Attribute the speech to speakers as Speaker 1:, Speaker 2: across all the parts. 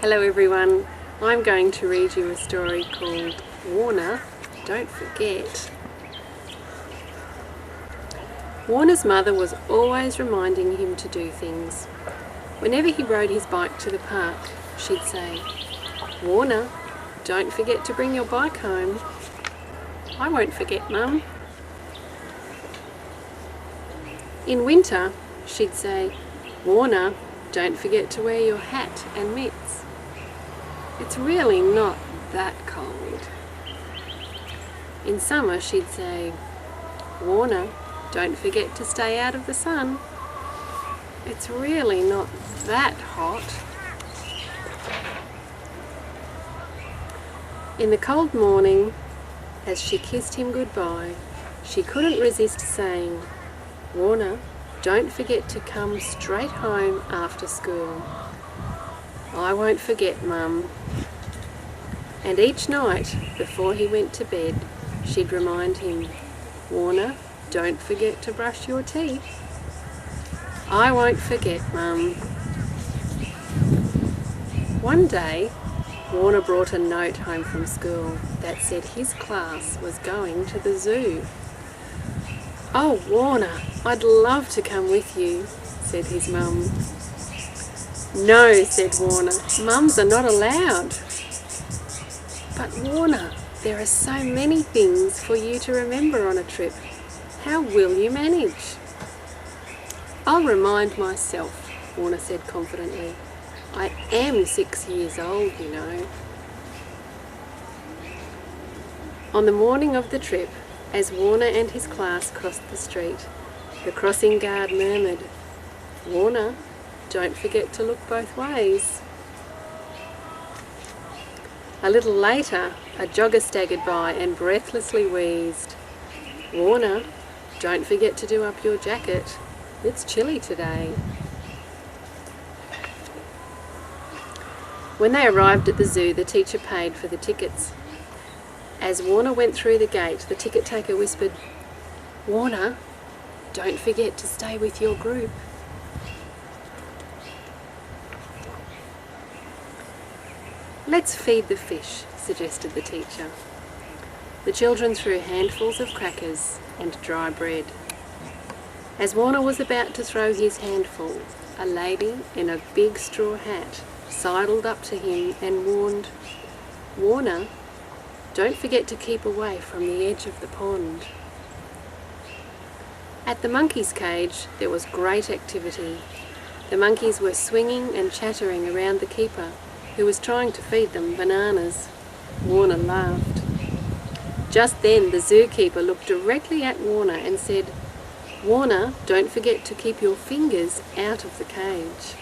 Speaker 1: Hello everyone, I'm going to read you a story called Warner, Don't Forget. Warner's mother was always reminding him to do things. Whenever he rode his bike to the park, she'd say, "Warner, don't forget to bring your bike home." "I won't forget, Mum." In winter, she'd say, "Warner, don't forget to wear your hat and mitts. It's really not that cold." In summer, she'd say, "Warner, don't forget to stay out of the sun. It's really not that hot." In the cold morning, as she kissed him goodbye, she couldn't resist saying, "Warner, don't forget to come straight home after school." "I won't forget, Mum." And each night, before he went to bed, she'd remind him, "Warner, don't forget to brush your teeth." "I won't forget, Mum." One day, Warner brought a note home from school that said his class was going to the zoo. "Oh, Warner, I'd love to come with you," said his mum. "No," said Warner, "mums are not allowed." "But Warner, there are so many things for you to remember on a trip. How will you manage?" "I'll remind myself," Warner said confidently. "I am 6 years old, you know." On the morning of the trip, as Warner and his class crossed the street, the crossing guard murmured, "Warner, don't forget to look both ways." A little later, a jogger staggered by and breathlessly wheezed, "Warner, don't forget to do up your jacket. It's chilly today." When they arrived at the zoo, the teacher paid for the tickets. As Warner went through the gate, the ticket taker whispered, "Warner, don't forget to stay with your group." "Let's feed the fish," suggested the teacher. The children threw handfuls of crackers and dry bread. As Warner was about to throw his handful, a lady in a big straw hat sidled up to him and warned, "Warner, don't forget to keep away from the edge of the pond." At the monkey's cage, there was great activity. The monkeys were swinging and chattering around the keeper, who was trying to feed them bananas. Warner laughed. Just then, the zookeeper looked directly at Warner and said, "Warner, don't forget to keep your fingers out of the cage."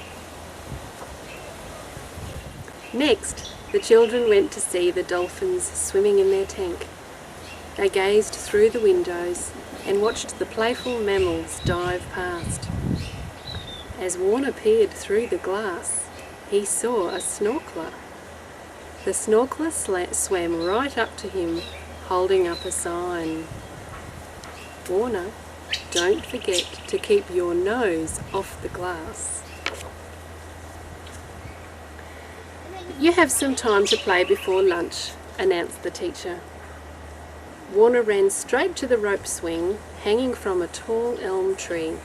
Speaker 1: Next, the children went to see the dolphins swimming in their tank. They gazed through the windows and watched the playful mammals dive past. As Warner peered through the glass, he saw a snorkeler. The snorkeler swam right up to him, holding up a sign. "Warner, don't forget to keep your nose off the glass." "You have some time to play before lunch," announced the teacher. Warner ran straight to the rope swing hanging from a tall elm tree.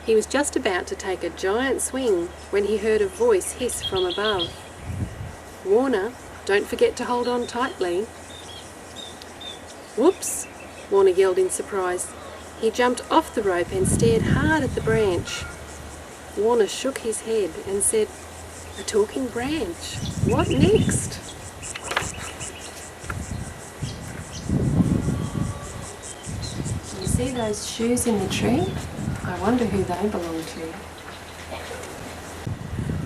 Speaker 1: He was just about to take a giant swing when he heard a voice hiss from above. "Warner, don't forget to hold on tightly." "Whoops!" Warner yelled in surprise. He jumped off the rope and stared hard at the branch. Warner shook his head and said, "A talking branch. What next?" "You see those shoes in the tree? I wonder who they belong to."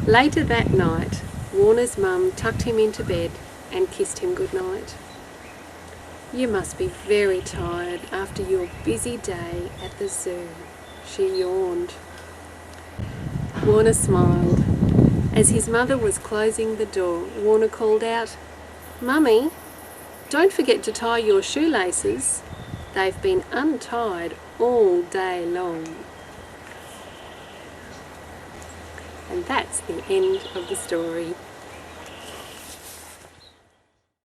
Speaker 1: Later that night, Warner's mum tucked him into bed and kissed him goodnight. "You must be very tired after your busy day at the zoo," she yawned. Warner smiled. As his mother was closing the door, Warner called out, "Mummy, don't forget to tie your shoelaces. They've been untied all day long." And that's the end of the story.